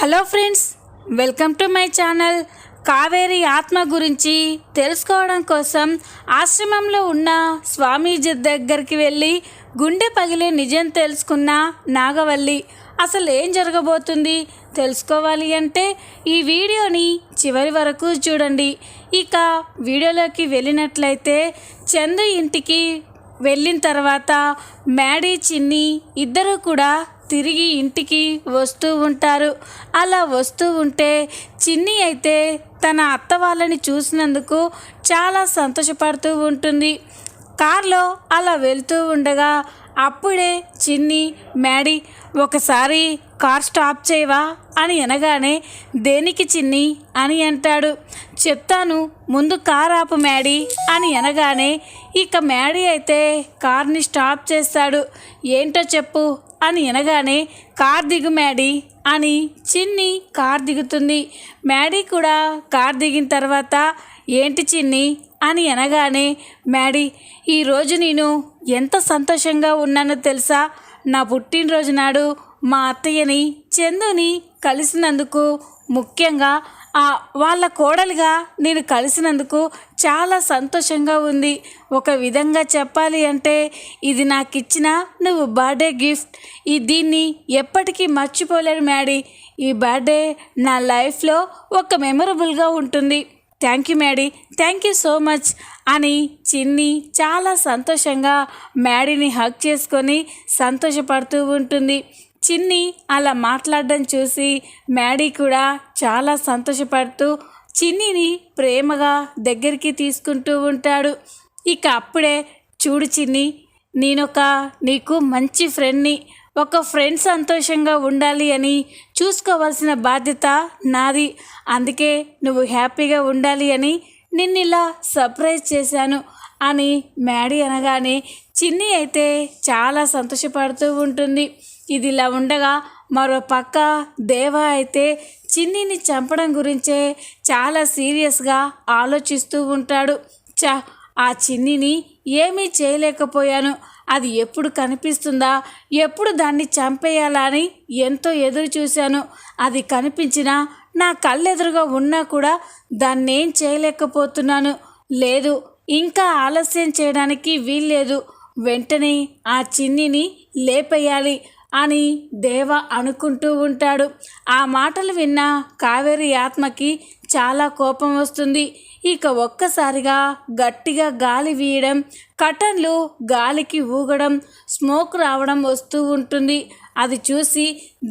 Hello friends, welcome to my channel. Kaveri ఆత్మ గురించి తెలుసుకోవడం కోసం ఆశ్రమంలో ఉన్న స్వామీజీ దగ్గరికి వెళ్ళి గుండె పగిలే నిజం తెలుసుకున్న నాగవల్లి అసలు ఏం జరగబోతుంది తెలుసుకోవాలి అంటే ఈ వీడియోని చివరి వరకు చూడండి. ఇక వీడియోలోకి వెళ్ళినట్లయితే చందు ఇంటికి వెళ్ళిన తర్వాత మ్యాడీ, చిన్ని ఇద్దరు కూడా తిరిగి ఇంటికి వస్తూ ఉంటారు. అలా వస్తూ ఉంటే చిన్ని అయితే తన అత్త వాళ్ళని చూసినందుకు చాలా సంతోషపడుతూ ఉంటుంది. కార్లో అలా వెళ్తూ ఉండగా అప్పుడే చిన్ని, మ్యాడీ ఒకసారి కార్ స్టాప్ చేయవా అని అనగానే దేనికి చిన్ని అని అంటాడు. చెప్తాను, ముందు కార్ ఆపు మ్యాడీ అని అనగానే ఇక మ్యాడీ అయితే కార్ని స్టాప్ చేస్తాడు. ఏంటో చెప్పు అని అనగానే కార్ దిగు మ్యాడీ అని చిన్ని కార్ దిగుతుంది. మ్యాడీ కూడా కార్ దిగిన తర్వాత ఏంటి చిన్ని అని అనగానే మ్యాడీ, ఈరోజు నేను ఎంత సంతోషంగా ఉన్నానో తెలుసా? నా పుట్టినరోజు నాడు మా అత్తయ్యని, చందుని కలిసినందుకు, ముఖ్యంగా వాళ్ళ కోడలుగా నేను కలిసినందుకు చాలా సంతోషంగా ఉంది. ఒక విధంగా చెప్పాలి అంటే ఇది నాకు ఇచ్చిన నువ్వు బర్త్డే గిఫ్ట్. దీన్ని ఎప్పటికీ మర్చిపోలేను మ్యాడీ. ఈ బర్త్డే నా లైఫ్లో ఒక మెమొరబుల్గా ఉంటుంది. Thank you Maddy, thank you so much అని చిన్ని చాలా సంతోషంగా మ్యాడీని హగ్ చేసుకొని సంతోషపడుతూ ఉంటుంది. చిన్ని అలా మాట్లాడడం చూసి మ్యాడీ కూడా చాలా సంతోషపడుతూ చిన్నిని ప్రేమగా దగ్గరికి తీసుకుంటూ ఉంటాడు. ఇక అప్పుడే చూడు చిన్ని, నీకు మంచి ఫ్రెండ్ని. ఒక ఫ్రెండ్ సంతోషంగా ఉండాలి అని చూసుకోవాల్సిన బాధ్యత నాది. అందుకే నువ్వు హ్యాపీగా ఉండాలి అని నిన్నిలా సర్ప్రైజ్ చేశాను అని మ్యాడీ అనగానే చిన్ని అయితే చాలా సంతోషపడుతూ ఉంటుంది. ఇది ఇలా ఉండగా మరో పక్క దేవా అయితే చిన్నిని చంపడం గురించే చాలా సీరియస్గా ఆలోచిస్తూ ఉంటాడు. ఆ చిన్నిని ఏమీ చేయలేకపోయాను. అది ఎప్పుడు కనిపిస్తుందా, ఎప్పుడు దాన్ని చంపేయాలా అని ఎంతో ఎదురు చూశాను. అది కనిపించినా నా కళ్ళెదురుగా ఉన్నా కూడా దాన్ని ఏం చేయలేకపోతున్నాను. లేదు, ఇంకా ఆలస్యం చేయడానికి వీల్లేదు. వెంటనే ఆ చిన్నిని లేపేయాలి అని దేవ అనుకుంటూ ఉంటాడు. ఆ మాటలు విన్న కావేరి ఆత్మకి చాలా కోపం వస్తుంది. ఇక ఒక్కసారిగా గట్టిగా గాలి వీయడం, కర్టన్లు గాలికి ఊగడం, స్మోక్ రావడం వస్తూ ఉంటుంది. అది చూసి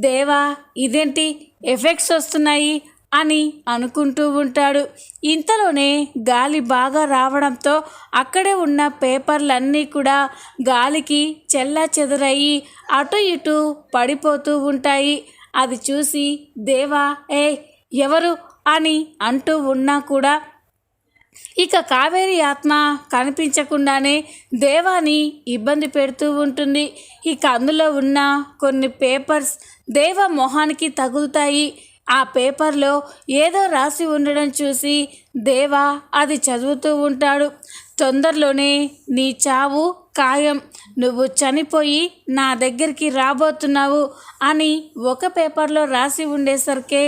దేవా ఇదేంటి ఎఫెక్ట్స్ వస్తున్నాయి అని అనుకుంటూ ఉంటాడు. ఇంతలోనే గాలి బాగా రావడంతో అక్కడే ఉన్న పేపర్లన్నీ కూడా గాలికి చెల్లాచెదురయ్యి అటు ఇటు పడిపోతూ ఉంటాయి. అది చూసి దేవా ఎవరు అని అంటూ ఉన్నా కూడా ఇక కావేరి ఆత్మ కనిపించకుండానే దేవాని ఇబ్బంది పెడుతూ ఉంటుంది. ఇక అందులో ఉన్న కొన్ని పేపర్స్ దేవ మొహానికి తగులుతాయి. ఆ పేపర్లో ఏదో రాసి ఉండడం చూసి దేవా అది చదువుతూ ఉంటాడు. తొందరలోనే నీ చావు ఖాయం, నువ్వు చనిపోయి నా దగ్గరికి రాబోతున్నావు అని ఒక పేపర్లో రాసి ఉండేసరికే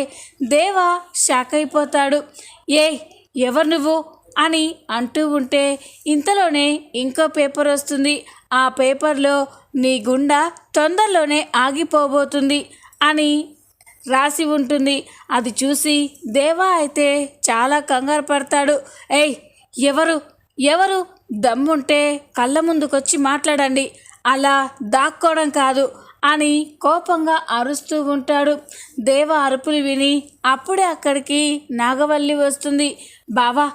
దేవా షాక్ అయిపోతాడు. ఎవరు నువ్వు అని అంటూ ఉంటే ఇంతలోనే ఇంకో పేపర్ వస్తుంది. ఆ పేపర్లో నీ గుండె తొందరలోనే ఆగిపోబోతుంది అని రాసి ఉంటుంది. అది చూసి దేవా అయితే చాలా కంగారు పడతాడు. ఎవరు దమ్ముంటే కళ్ళ ముందుకొచ్చి మాట్లాడండి, అలా దాక్కోవడం కాదు అని కోపంగా అరుస్తూ ఉంటాడు. దేవ అరుపులు విని అప్పుడే అక్కడికి నాగవల్లి వస్తుంది. బావా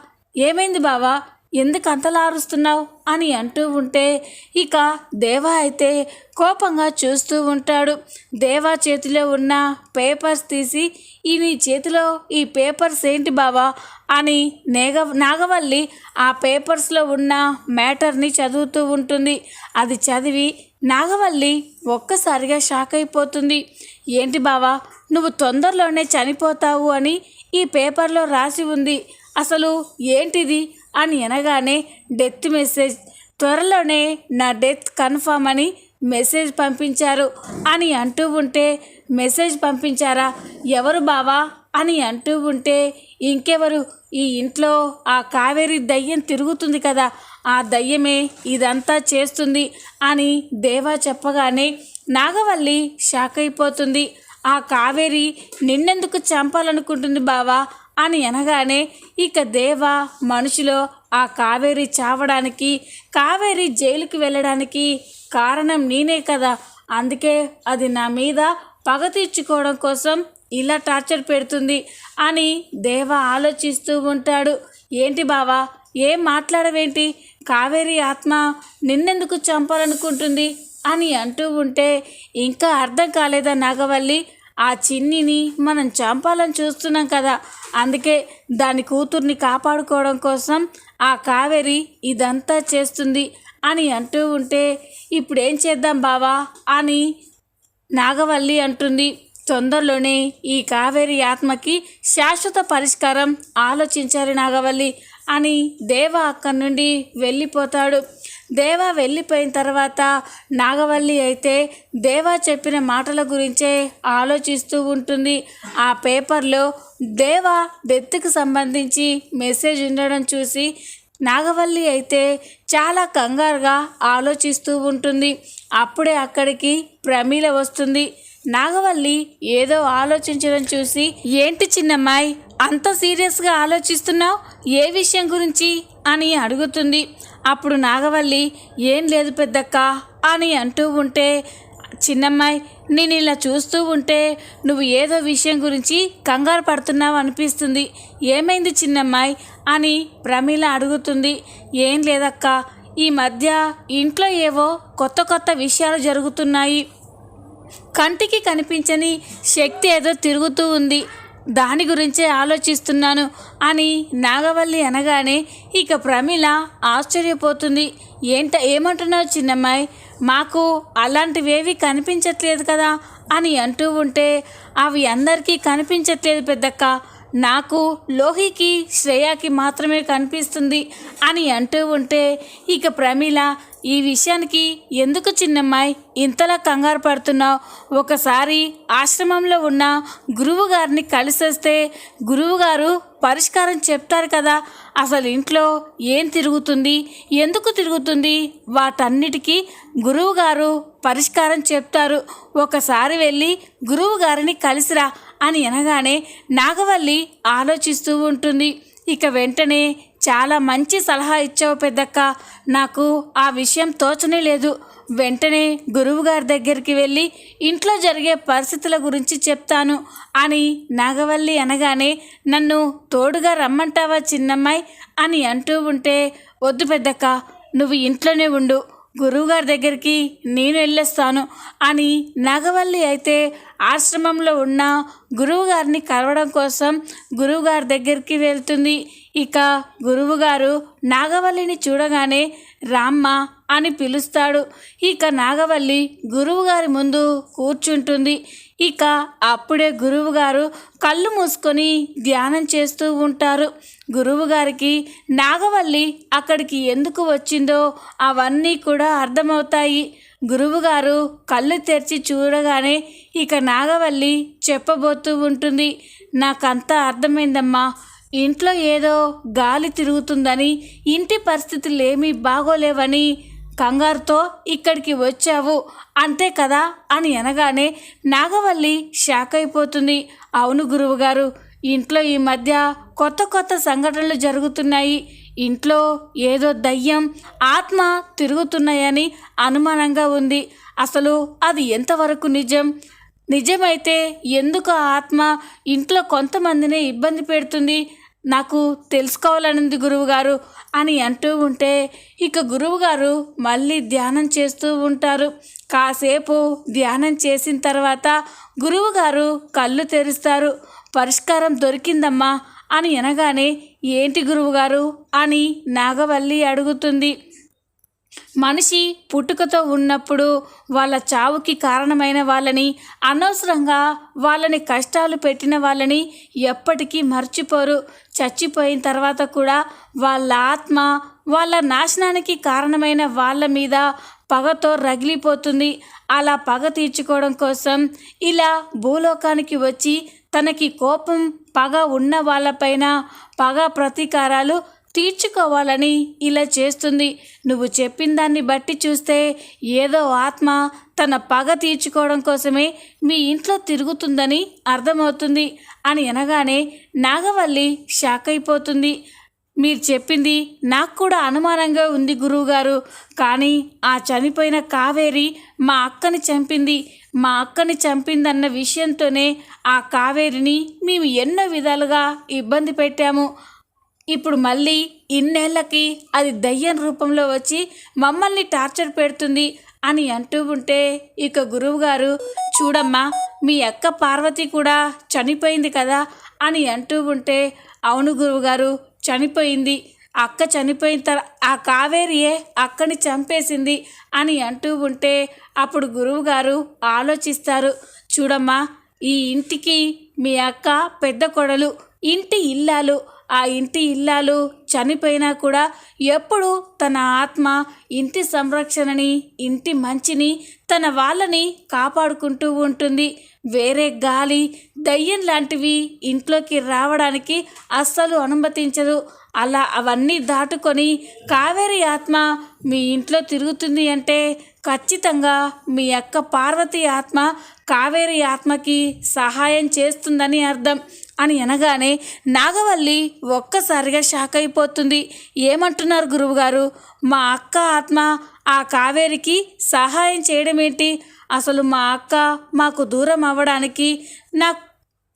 ఏమైంది బావా, ఎందుకు అంతలా అరుస్తున్నావు అని అంటూ ఉంటే ఇక దేవా అయితే కోపంగా చూస్తూ ఉంటాడు. దేవా చేతిలో ఉన్న పేపర్స్ తీసి నీ చేతిలో ఈ పేపర్స్ ఏంటి బావా అని నాగవల్లి ఆ పేపర్స్లో ఉన్న మ్యాటర్ని చదువుతూ ఉంటుంది. అది చదివి నాగవల్లి ఒక్కసారిగా షాక్ అయిపోతుంది. ఏంటి బావా, నువ్వు తొందరలోనే చనిపోతావు అని ఈ పేపర్లో రాసి ఉంది, అసలు ఏంటిది అని అనగానే డెత్ మెసేజ్, త్వరలోనే నా డెత్ కన్ఫర్మ్ అని మెసేజ్ పంపించారు అని అంటూ ఉంటే మెసేజ్ పంపించారా? ఎవరు బావా అని అంటూ ఉంటే, ఇంకెవరు, ఈ ఇంట్లో ఆ కావేరి దయ్యం తిరుగుతుంది కదా, ఆ దయ్యమే ఇదంతా చేస్తుంది అని దేవా చెప్పగానే నాగవల్లి షాక్ అయిపోతుంది. ఆ కావేరి నిన్నెందుకు చంపాలనుకుంటుంది బావా అని అనగానే ఇక దేవా మనసులో ఆ కావేరి చావడానికి, కావేరి జైలుకి వెళ్ళడానికి కారణం నేనే కదా, అందుకే అది నా మీద పగ తీర్చుకోవడం కోసం ఇలా టార్చర్ పెడుతుంది అని దేవా ఆలోచిస్తూ ఉంటాడు. ఏంటి బావా, ఏం మాట్లాడవేంటి? కావేరి ఆత్మ నిన్నెందుకు చంపాలనుకుంటుంది అని అంటూ ఉంటే, ఇంకా అర్థం కాలేదా నాగవల్లి? ఆ చిన్నిని మనం చంపాలని చూస్తున్నాం కదా, అందుకే దాని కూతుర్ని కాపాడుకోవడం కోసం ఆ కావేరి ఇదంతా చేస్తుంది అని అంటూ ఉంటే, ఇప్పుడేం చేద్దాం బావా అని నాగవల్లి అంటుంది. తొందరలోనే ఈ కావేరి ఆత్మకి శాశ్వత పరిష్కారం ఆలోచించాలి నాగవల్లి అని దేవా అక్కడి నుండి వెళ్ళిపోతాడు. దేవా వెళ్ళిపోయిన తర్వాత నాగవల్లి అయితే దేవా చెప్పిన మాటల గురించే ఆలోచిస్తూ ఉంటుంది. ఆ పేపర్లో దేవా డెత్కి సంబంధించి మెసేజ్ ఉండడం చూసి నాగవల్లి అయితే చాలా కంగారుగా ఆలోచిస్తూ ఉంటుంది. అప్పుడే అక్కడికి ప్రమీల వస్తుంది. నాగవల్లి ఏదో ఆలోచించడం చూసి, ఏంటి చిన్నమ్మాయి అంత సీరియస్గా ఆలోచిస్తున్నావు, ఏ విషయం గురించి అని అడుగుతుంది. అప్పుడు నాగవల్లి, ఏం లేదు పెద్దక్క అని అంటూ ఉంటే, చిన్నమ్మాయి నేను ఇలా చూస్తూ ఉంటే నువ్వు ఏదో విషయం గురించి కంగారు పడుతున్నావు అనిపిస్తుంది, ఏమైంది చిన్నమ్మాయి అని ప్రమీల అడుగుతుంది. ఏం లేదక్క, ఈ మధ్య ఇంట్లో ఏవో కొత్త కొత్త విషయాలు జరుగుతున్నాయి, కంటికి కనిపించని శక్తి ఏదో తిరుగుతూ ఉంది, దాని గురించే ఆలోచిస్తున్నాను అని నాగవల్లి అనగానే ఇక ప్రమీల ఆశ్చర్యపోతుంది. ఏమంటున్నావు చిన్నమ్మాయి, మాకు అలాంటివేవి కనిపించట్లేదు కదా అని అంటూ ఉంటే, అవి అందరికీ కనిపించట్లేదు పెద్దక్క, నాకు, లోహికి, శ్రేయాకి మాత్రమే కనిపిస్తుంది అని అంటూ ఉంటే ఇక ప్రమీల, ఈ విషయానికి ఎందుకు చిన్నమ్మాయి ఇంతలా కంగారు పడుతున్నావు? ఒకసారి ఆశ్రమంలో ఉన్న గురువు గారిని కలిసేస్తే గురువుగారు పరిష్కారం చెప్తారు కదా, అసలు ఇంట్లో ఏం తిరుగుతుంది, ఎందుకు తిరుగుతుంది, వాటన్నిటికీ గురువుగారు పరిష్కారం చెప్తారు, ఒకసారి వెళ్ళి గురువు గారిని కలిసిరా అని అనగానే నాగవల్లి ఆలోచిస్తూ ఉంటుంది. ఇక వెంటనే, చాలా మంచి సలహా ఇచ్చావు పెద్దక్క, నాకు ఆ విషయం తోచనే లేదు, వెంటనే గురువుగారి దగ్గరికి వెళ్ళి ఇంట్లో జరిగే పరిస్థితుల గురించి చెప్తాను అని నాగవల్లి అనగానే, నన్ను తోడుగా రమ్మంటావా చిన్నమ్మాయి అని అంటూ ఉంటే, వద్దు పెద్దక్క, నువ్వు ఇంట్లోనే ఉండు, గురువుగారి దగ్గరికి నేను వెళ్ళొస్తాను అని నాగవల్లి అయితే ఆశ్రమంలో ఉన్న గురువుగారిని కలవడం కోసం గురువుగారి దగ్గరికి వెళ్తుంది. ఇక గురువుగారు నాగవల్లిని చూడగానే రామ్మ అని పిలుస్తాడు. ఇక నాగవల్లి గురువుగారి ముందు కూర్చుంటుంది. ఇక అప్పుడే గురువుగారు కళ్ళు మూసుకొని ధ్యానం చేస్తూ ఉంటారు. గురువుగారికి నాగవల్లి అక్కడికి ఎందుకు వచ్చిందో అవన్నీ కూడా అర్థమవుతాయి. గురువుగారు కళ్ళు తెరిచి చూడగానే ఇక నాగవల్లి చెప్పబోతూ ఉంటుంది. నాకంతా అర్థమైందమ్మా, ఇంట్లో ఏదో గాలి తిరుగుతుందని, ఇంటి పరిస్థితులు ఏమీ బాగోలేవని కంగారుతో ఇక్కడికి వచ్చావు అంతే కదా అని అనగానే నాగవల్లి షాక్ అయిపోతుంది. అవును గురువుగారు, ఇంట్లో ఈ మధ్య కొత్త కొత్త సంఘటనలు జరుగుతున్నాయి, ఇంట్లో ఏదో దయ్యం, ఆత్మ తిరుగుతున్నాయని అనుమానంగా ఉంది, అసలు అది ఎంతవరకు నిజమైతే ఎందుకు ఆ ఆత్మ ఇంట్లో కొంతమందినే ఇబ్బంది పెడుతుంది, నాకు తెలుసుకోవాలనుంది గురువుగారు అని అంటూ ఉంటే ఇక గురువుగారు మళ్ళీ ధ్యానం చేస్తూ ఉంటారు. కాసేపు ధ్యానం చేసిన తర్వాత గురువుగారు కళ్ళు తెరుస్తారు. పరిష్కారం దొరికిందమ్మా అని అనగానే, ఏంటి గురువుగారు అని నాగవల్లి అడుగుతుంది. మనిషి పుట్టుకతో ఉన్నప్పుడు వాళ్ళ చావుకి కారణమైన వాళ్ళని, అనవసరంగా వాళ్ళని కష్టాలు పెట్టిన వాళ్ళని ఎప్పటికీ మర్చిపోరు. చచ్చిపోయిన తర్వాత కూడా వాళ్ళ ఆత్మ వాళ్ళ నాశనానికి కారణమైన వాళ్ళ మీద పగతో రగిలిపోతుంది. అలా పగ తీర్చుకోవడం కోసం ఇలా భూలోకానికి వచ్చి తనకి కోపం పగ ఉన్న వాళ్ళపైన పగ ప్రతీకారాలు తీర్చుకోవాలని ఇలా చేస్తుంది. నువ్వు చెప్పిన దాన్ని బట్టి చూస్తే ఏదో ఆత్మ తన పగ తీర్చుకోవడం కోసమే మీ ఇంట్లో తిరుగుతుందని అర్థమవుతుంది అని అనగానే నాగవల్లి షాక్ అయిపోతుంది. మీరు చెప్పింది నాకు కూడా అనుమానంగా ఉంది గురువుగారు. కానీ ఆ చనిపోయిన కావేరి మా అక్కని చంపింది. మా అక్కని చంపిందన్న విషయంతోనే ఆ కావేరిని మేము ఎన్నో విధాలుగా ఇబ్బంది పెట్టాము. ఇప్పుడు మళ్ళీ ఇన్నేళ్లకి అది దయ్యం రూపంలో వచ్చి మమ్మల్ని టార్చర్ పెడుతుంది అని అంటూ ఉంటే ఇక గురువుగారు, చూడమ్మా, మీ అక్క పార్వతి కూడా చనిపోయింది కదా అని అంటూ ఉంటే, అవును గురువుగారు, చనిపోయింది. అక్క చనిపోయిన ఆ కావేరియే అక్కని చంపేసింది అని అంటూ ఉంటే అప్పుడు గురువుగారు ఆలోచిస్తారు. చూడమ్మా, ఈ ఇంటికి మీ అక్క పెద్ద కొడలు, ఇంటి ఇల్లాలు. ఆ ఇంటి ఇల్లాలు చనిపోయినా కూడా ఎప్పుడు తన ఆత్మ ఇంటి సంరక్షణని, ఇంటి మంచిని, తన వాళ్ళని కాపాడుకుంటూ ఉంటుంది. వేరే గాలి, దయ్యం లాంటివి ఇంట్లోకి రావడానికి అస్సలు అనుమతించదు. అలా అవన్నీ దాటుకొని కావేరి ఆత్మ మీ ఇంట్లో తిరుగుతుంది అంటే ఖచ్చితంగా మీ అక్క పార్వతి ఆత్మ కావేరి ఆత్మకి సహాయం చేస్తుందని అర్థం అని అనగానే నాగవల్లి ఒక్కసారిగా షాక్ అయిపోతుంది. ఏమంటున్నారు గురువుగారు? మా అక్క ఆత్మ ఆ కావేరికి సహాయం చేయడం ఏంటి? అసలు మా అక్క మాకు దూరం అవ్వడానికి,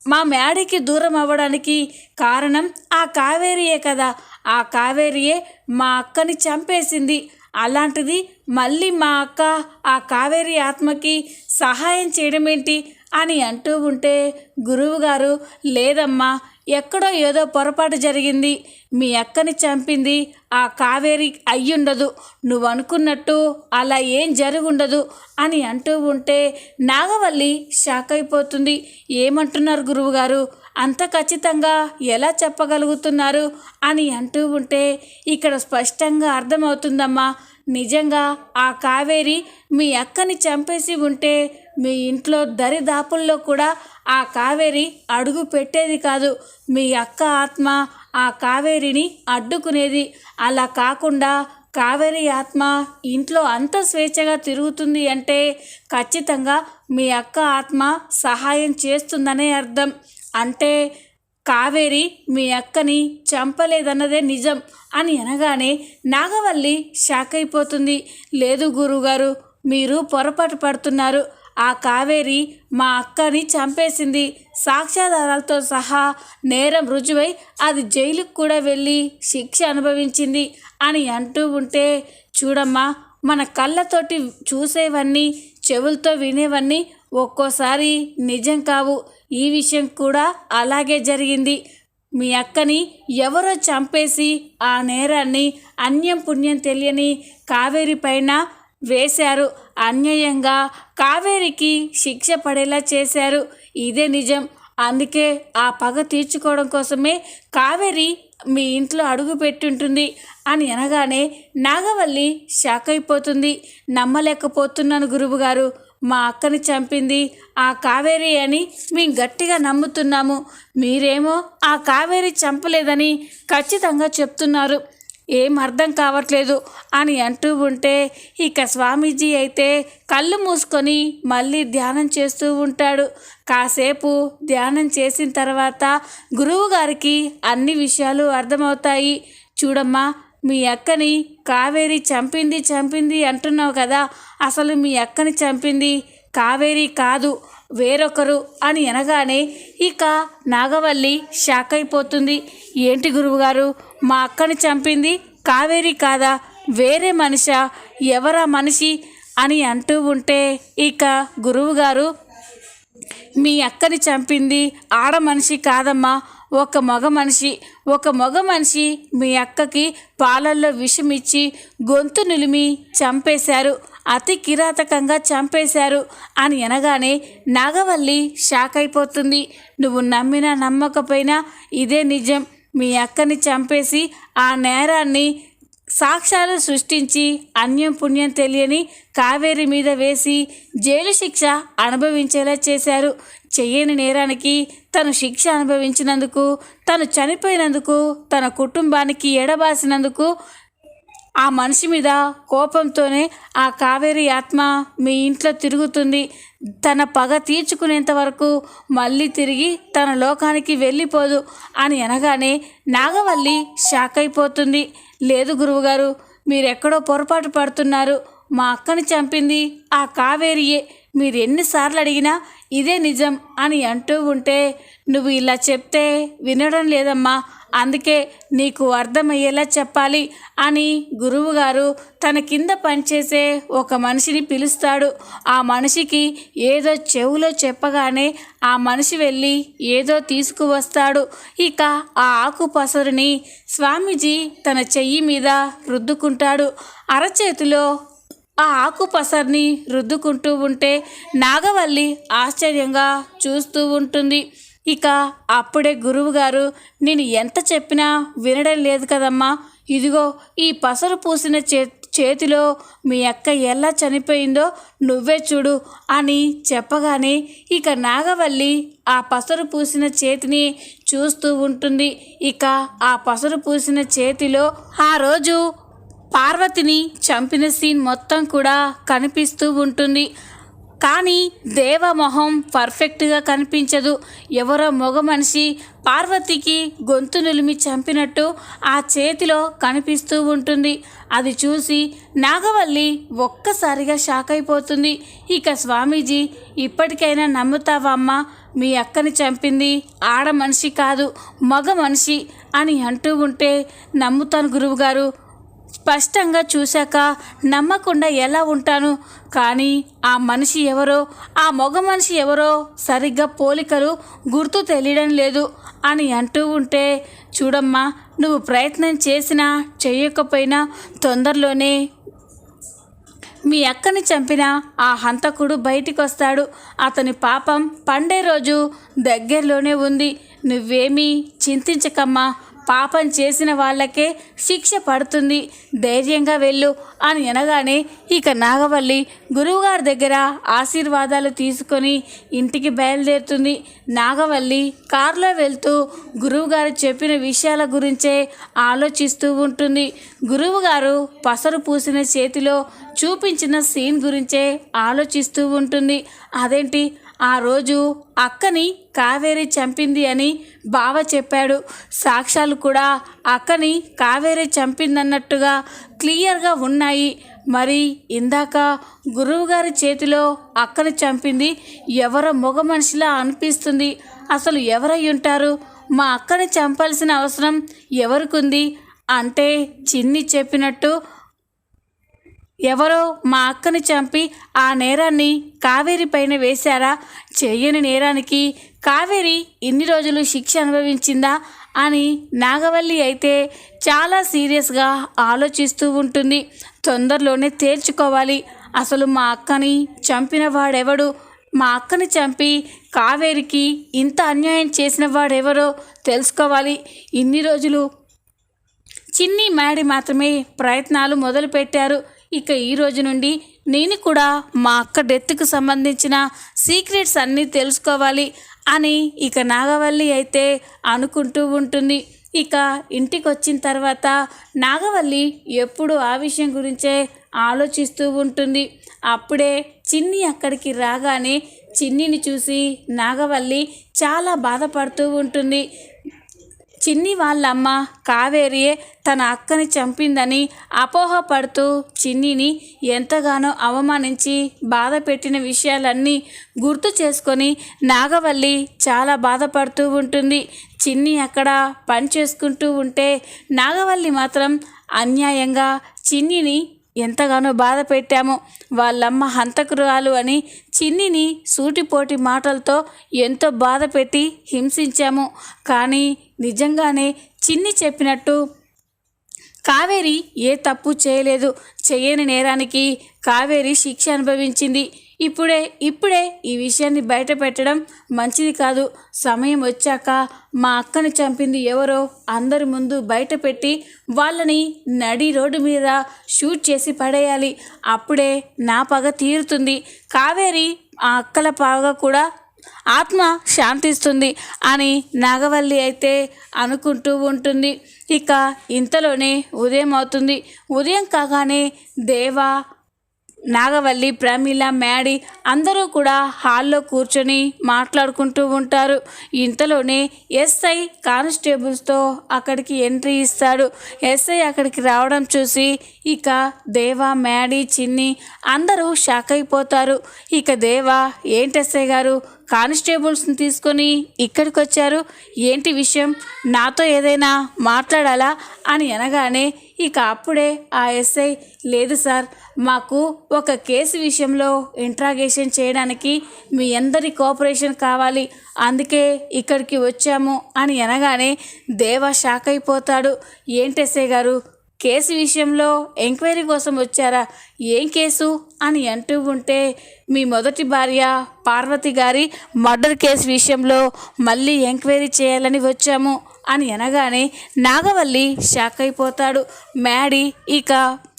మా మేడకి దూరం అవ్వడానికి కారణం ఆ కావేరియే కదా. ఆ కావేరియే మా అక్కని చంపేసింది. అలాంటిది మళ్ళీ మా అక్క ఆ కావేరి ఆత్మకి సహాయం చేయడం ఏంటి అని అంటూ ఉంటే గురువుగారు, లేదమ్మా, ఎక్కడో ఏదో పొరపాటు జరిగింది. మీ అక్కని చంపింది ఆ కావేరి అయ్యుండదు. నువ్వు అనుకున్నట్టు అలా ఏం జరుగుండదు అని అంటూ ఉంటే నాగవల్లి షాక్ అయిపోతుంది. ఏమంటున్నారు గురువుగారు? అంత ఖచ్చితంగా ఎలా చెప్పగలుగుతున్నారు అని అంటూ ఉంటే ఇక్కడ స్పష్టంగా అర్థమవుతుందమ్మా. నిజంగా ఆ కావేరి మీ అక్కని చంపేసి ఉంటే మీ ఇంట్లో దరిదాపుల్లో కూడా ఆ కావేరి అడుగు పెట్టేది కాదు. మీ అక్క ఆత్మ ఆ కావేరిని అడ్డుకునేది. అలా కాకుండా కావేరి ఆత్మ ఇంట్లో అంత స్వేచ్ఛగా తిరుగుతుంది అంటే ఖచ్చితంగా మీ అక్క ఆత్మ సహాయం చేస్తుందనే అర్థం. అంటే కావేరి మీ అక్కని చంపలేదన్నదే నిజం అని అనగానే నాగవల్లి షాక్ అయిపోతుంది. లేదు గురువుగారు, మీరు పొరపాటు పడుతున్నారు. ఆ కావేరి మా అక్కని చంపేసింది. సాక్ష్యాధారాలతో సహా నేరం రుజువై అది జైలుకు కూడా వెళ్ళి శిక్ష అనుభవించింది అని అంటూ ఉంటే, చూడమ్మా, మన కళ్ళతోటి చూసేవన్నీ, చెవులతో వినేవన్నీ ఒక్కోసారి నిజం కావు. ఈ విషయం కూడా అలాగే జరిగింది. మీ అక్కని ఎవరో చంపేసి ఆ నేరాన్ని అన్యం పుణ్యం తెలియని కావేరి పైన వేశారు. అన్యాయంగా కావేరికి శిక్ష పడేలా చేశారు. ఇదే నిజం. అందుకే ఆ పగ తీర్చుకోవడం కోసమే కావేరి మీ ఇంట్లో అడుగు పెట్టుంటుంది అని అనగానే నాగవల్లి షాక్ అయిపోతుంది. నమ్మలేకపోతున్నాను గురువుగారు, మా అక్కని చంపింది ఆ కావేరి అని మేము గట్టిగా నమ్ముతున్నాము. మీరేమో ఆ కావేరి చంపలేదని ఖచ్చితంగా చెప్తున్నారు. ఏం అర్థం కావట్లేదు అని అంటూ ఉంటే ఇక స్వామీజీ అయితే కళ్ళు మూసుకొని మళ్ళీ ధ్యానం చేస్తూ ఉంటాడు. కాసేపు ధ్యానం చేసిన తర్వాత గురువుగారికి అన్ని విషయాలు అర్థమవుతాయి. చూడమ్మా, మీ అక్కని కావేరి చంపింది అంటున్నావు కదా, అసలు మీ అక్కని చంపింది కావేరి కాదు, వేరొకరు అని అనగానే ఇక నాగవల్లి షాక్ అయిపోతుంది. ఏంటి గురువుగారు, మా అక్కని చంపింది కావేరి కాదా, వేరే మనిషా, ఎవరా మనిషి అని అంటూ ఉంటే ఇక గురువుగారు, మీ అక్కని చంపింది ఆడ మనిషి కాదమ్మా, ఒక మగ మనిషి మీ అక్కకి పాలల్లో విషం ఇచ్చి గొంతు నిలిమి చంపేశారు, అతి కిరాతకంగా చంపేశారు అని అనగానే నాగవల్లి షాక్ అయిపోతుంది. నువ్వు నమ్మినా నమ్మకపోయినా ఇదే నిజం. మీ అక్కని చంపేసి ఆ నేరాన్ని సాక్ష్యాలు సృష్టించి అన్యం పుణ్యం తెలియని కావేరి మీద వేసి జైలు శిక్ష అనుభవించేలా చేశారు. చెయ్యని నేరానికి తను శిక్ష అనుభవించినందుకు, తను చనిపోయినందుకు, తన కుటుంబానికి ఎడబాసినందుకు ఆ మనిషి మీద కోపంతోనే ఆ కావేరి ఆత్మ మీ ఇంట్లో తిరుగుతుంది. తన పగ తీర్చుకునేంత వరకు మళ్ళీ తిరిగి తన లోకానికి వెళ్ళిపోదు అని అనగానే నాగవల్లి షాక్ అయిపోతుంది. లేదు గురువుగారు, మీరెక్కడో పొరపాటు పడుతున్నారు. మా అక్కని చంపింది ఆ కావేరియే. మీరు ఎన్నిసార్లు అడిగినా ఇదే నిజం అని అంటూ ఉంటే, నువ్వు ఇలా చెప్తే వినడం లేదమ్మా, అందుకే నీకు అర్థమయ్యేలా చెప్పాలి అని గురువుగారు తన కింద పనిచేసే ఒక మనిషిని పిలుస్తాడు. ఆ మనిషికి ఏదో చెవులో చెప్పగానే ఆ మనిషి వెళ్ళి ఏదో తీసుకువస్తాడు. ఇక ఆ ఆకు పసరుని స్వామీజీ తన చెయ్యి మీద రుద్దుకుంటాడు. అరచేతిలో ఆ ఆకు పసర్ని రుద్దుకుంటూ ఉంటే నాగవల్లి ఆశ్చర్యంగా చూస్తూ ఉంటుంది. ఇక అప్పుడే గురువుగారు, నేను ఎంత చెప్పినా వినడం లేదు కదమ్మా, ఇదిగో ఈ పసరు పూసిన చేతిలో మీ అక్క ఎలా చనిపోయిందో నువ్వే చూడు అని చెప్పగానే ఇక నాగవల్లి ఆ పసరు పూసిన చేతిని చూస్తూ ఉంటుంది. ఇక ఆ పసరు పూసిన చేతిలో ఆ రోజు పార్వతిని చంపిన సీన్ మొత్తం కూడా కనిపిస్తూ ఉంటుంది. కానీ దేవమొహం పర్ఫెక్ట్గా కనిపించదు. ఎవరో మగ మనిషి పార్వతికి గొంతు నులిమి చంపినట్టు ఆ చేతిలో కనిపిస్తూ ఉంటుంది. అది చూసి నాగవల్లి ఒక్కసారిగా షాక్ అయిపోతుంది. ఇక స్వామీజీ, ఇప్పటికైనా నమ్ముతావా అమ్మా, మీ అక్కని చంపింది ఆడ మనిషి కాదు మగ మనిషి అని అంటూ ఉంటే, నమ్ముతాను గురువుగారు, స్పష్టంగా చూశాక నమ్మకుండా ఎలా ఉంటాను, కానీ ఆ మనిషి ఎవరో, ఆ మగ మనిషి ఎవరో సరిగ్గా పోలికలు గుర్తు తెలియడం లేదు అని అంటూ ఉంటే, చూడమ్మా, నువ్వు ప్రయత్నం చేసినా చేయకపోయినా తొందరలోనే మీ అక్కని చంపిన ఆ హంతకుడు బయటికి వస్తాడు. అతని పాపం పండే రోజు దగ్గరలోనే ఉంది. నువ్వేమీ చింతించకమ్మా, పాపం చేసిన వాళ్ళకే శిక్ష పడుతుంది, ధైర్యంగా వెళ్ళు అని అనగానే ఇక నాగవల్లి గురువుగారి దగ్గర ఆశీర్వాదాలు తీసుకొని ఇంటికి బయలుదేరుతుంది. నాగవల్లి కారులో వెళ్తూ గురువుగారు చెప్పిన విషయాల గురించే ఆలోచిస్తూ ఉంటుంది. గురువుగారు పసరు పూసిన చేతిలో చూపించిన సీన్ గురించే ఆలోచిస్తూ ఉంటుంది. అదేంటి, ఆ రోజు అక్కని కావేరి చంపింది అని బావ చెప్పాడు. సాక్ష్యాలు కూడా అక్కని కావేరి చంపిందన్నట్టుగా క్లియర్గా ఉన్నాయి. మరి ఇందాక గురువుగారి చేతిలో అక్కని చంపింది ఎవరో మగ మనిషిలా అనిపిస్తుంది. అసలు ఎవరై ఉంటారు? మా అక్కని చంపాల్సిన అవసరం ఎవరికుంది? అంటే చిన్ని చెప్పినట్టు ఎవరో మా అక్కని చంపి ఆ నేరాన్ని కావేరి పైన వేశారా? చెయ్యని నేరానికి కావేరి ఇన్ని రోజులు శిక్ష అనుభవించిందా అని నాగవల్లి అయితే చాలా సీరియస్గా ఆలోచిస్తూ ఉంటుంది. తొందరలోనే తేల్చుకోవాలి, అసలు మా అక్కని చంపిన వాడెవడు, మా అక్కని చంపి కావేరికి ఇంత అన్యాయం చేసిన వాడెవరో తెలుసుకోవాలి. ఇన్ని రోజులు చిన్ని మ్యాడీ మాత్రమే ప్రయత్నాలు మొదలుపెట్టారు. ఇక ఈ రోజు నుండి నేను కూడా మా అక్క డెత్కు సంబంధించిన సీక్రెట్స్ అన్నీ తెలుసుకోవాలి అని ఇక నాగవల్లి అయితే అనుకుంటూ ఉంటుంది. ఇక ఇంటికి వచ్చిన తర్వాత నాగవల్లి ఎప్పుడు ఆ విషయం గురించే ఆలోచిస్తూ ఉంటుంది. అప్పుడే చిన్ని అక్కడికి రాగానే చిన్నిని చూసి నాగవల్లి చాలా బాధపడుతూ ఉంటుంది. చిన్ని వాళ్ళమ్మ కావేరియే తన అక్కని చంపిందని అపోహపడుతూ చిన్నిని ఎంతగానో అవమానించి బాధ పెట్టిన విషయాలన్నీ గుర్తు చేసుకొని నాగవల్లి చాలా బాధపడుతూ ఉంటుంది. చిన్ని అక్కడ పని చేసుకుంటూ ఉంటే నాగవల్లి మాత్రం అన్యాయంగా చిన్నిని ఎంతగానో బాధ పెట్టాము, వాళ్ళమ్మ హంతకురాలు అని చిన్నిని సూటిపోటి మాటలతో ఎంతో బాధ పెట్టి హింసించాము. కానీ నిజంగానే చిన్ని చెప్పినట్టు కావేరి ఏ తప్పు చేయలేదు. చేయని నేరానికి కావేరి శిక్ష అనుభవించింది. ఇప్పుడే ఈ విషయాన్ని బయట పెట్టడం మంచిది కాదు. సమయం వచ్చాక మా అక్కని చంపింది ఎవరో అందరి ముందు బయట పెట్టి వాళ్ళని నడి రోడ్డు మీద షూట్ చేసి పడేయాలి. అప్పుడే నా పగ తీరుతుంది. కావేరి ఆ అక్కల పగ కూడా ఆత్మ శాంతిస్తుంది అని నాగవల్లి అయితే అనుకుంటూ ఉంటుంది. ఇక ఇంతలోనే ఉదయం అవుతుంది. ఉదయం కాగానే దేవా, నాగవల్లి, ప్రమీల, మ్యాడీ అందరూ కూడా హాల్లో కూర్చొని మాట్లాడుకుంటూ ఉంటారు. ఇంతలోనే ఎస్ఐ కానిస్టేబుల్స్తో అక్కడికి ఎంట్రీ ఇస్తాడు. ఎస్ఐ అక్కడికి రావడం చూసి ఇక దేవా, మ్యాడీ, చిన్ని అందరూ షాక్ అయిపోతారు. ఇక దేవా, ఏంటి ఎస్ఐ గారు కానిస్టేబుల్స్ని తీసుకొని ఇక్కడికి వచ్చారు, ఏంటి విషయం, నాతో ఏదైనా మాట్లాడాలా అని అనగానే ఇక అప్పుడే ఆ ఎస్ఐ, లేదు సార్, మాకు ఒక కేసు విషయంలో ఇంట్రాగేషన్ చేయడానికి మీ అందరి కోఆపరేషన్ కావాలి, అందుకే ఇక్కడికి వచ్చాము అని అనగానే దేవా షాక్ అయిపోతాడు. ఏంటి ఎస్ఐ గారు, కేసు విషయంలో ఎంక్వైరీ కోసం వచ్చారా, ఏం కేసు అని అంటూ ఉంటే మీ మొదటి భార్య పార్వతి గారి మర్డర్ కేసు విషయంలో మళ్ళీ ఎంక్వైరీ చేయాలని వచ్చాము అని అనగానే నాగవల్లి షాక్ అయిపోతాడు. మ్యాడీ ఇక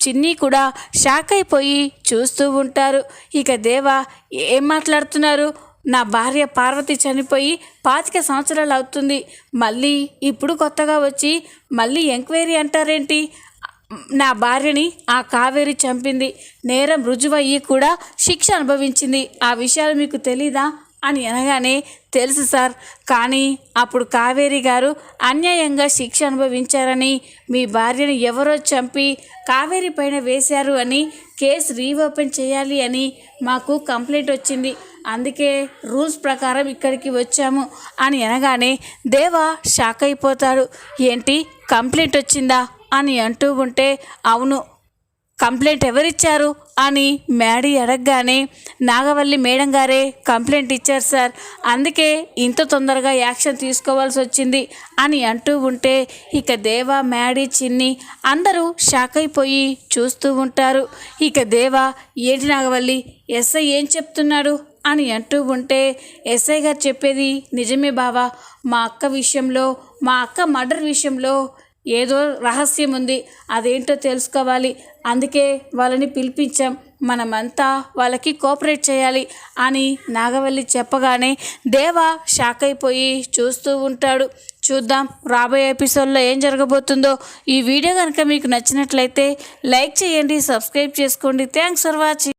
చిన్ని కూడా షాక్ అయిపోయి చూస్తూ ఉంటారు. ఇక దేవా, ఏం మాట్లాడుతున్నారు, నా భార్య పార్వతి చనిపోయి 25 సంవత్సరాలు అవుతుంది, మళ్ళీ ఇప్పుడు కొత్తగా వచ్చి మళ్ళీ ఎంక్వైరీ అంటారేంటి, నా భార్యని ఆ కావేరి చంపింది, నేరం రుజువయ్యి కూడా శిక్ష అనుభవించింది, ఆ విషయాలు మీకు తెలీదా అని అనగానే తెలుసు సార్, కానీ అప్పుడు కావేరి గారు అన్యాయంగా శిక్ష అనుభవించారని, మీ భార్యను ఎవరో చంపి కావేరి పైన వేశారు అని కేసు రీఓపెన్ చేయాలి అని మాకు కంప్లైంట్ వచ్చింది, అందుకే రూల్స్ ప్రకారం ఇక్కడికి వచ్చాము అని అనగానే దేవా షాక్ అయిపోతాడు. ఏంటి కంప్లైంట్ వచ్చిందా అని అంటూ ఉంటే అవును, కంప్లైంట్ ఎవరిచ్చారు అని మ్యాడీ అడగగానే నాగవల్లి మేడం గారే కంప్లైంట్ ఇచ్చారు సార్, అందుకే ఇంత తొందరగా యాక్షన్ తీసుకోవాల్సి వచ్చింది అని అంటూ ఉంటే ఇక దేవా, మ్యాడీ, చిన్ని అందరూ షాక్ అయిపోయి చూస్తూ ఉంటారు. ఇక దేవా, ఏంటి నాగవల్లి, ఎస్ఐ ఏం చెప్తున్నాడు అని అంటూ ఉంటే ఎస్ఐ గారు చెప్పేది నిజమే బావా, మా అక్క మర్డర్ విషయంలో ఏదో రహస్యం ఉంది, అదేంటో తెలుసుకోవాలి, అందుకే వాళ్ళని పిలిపించాం, మనమంతా వాళ్ళకి కోఆపరేట్ చేయాలి అని నాగవల్లి చెప్పగానే దేవా షాక్ అయిపోయి చూస్తూ ఉంటాడు. చూద్దాం రాబోయే ఎపిసోడ్లో ఏం జరగబోతుందో. ఈ వీడియో కనుక మీకు నచ్చినట్లయితే లైక్ చేయండి, సబ్స్క్రైబ్ చేసుకోండి. Thanks for watching.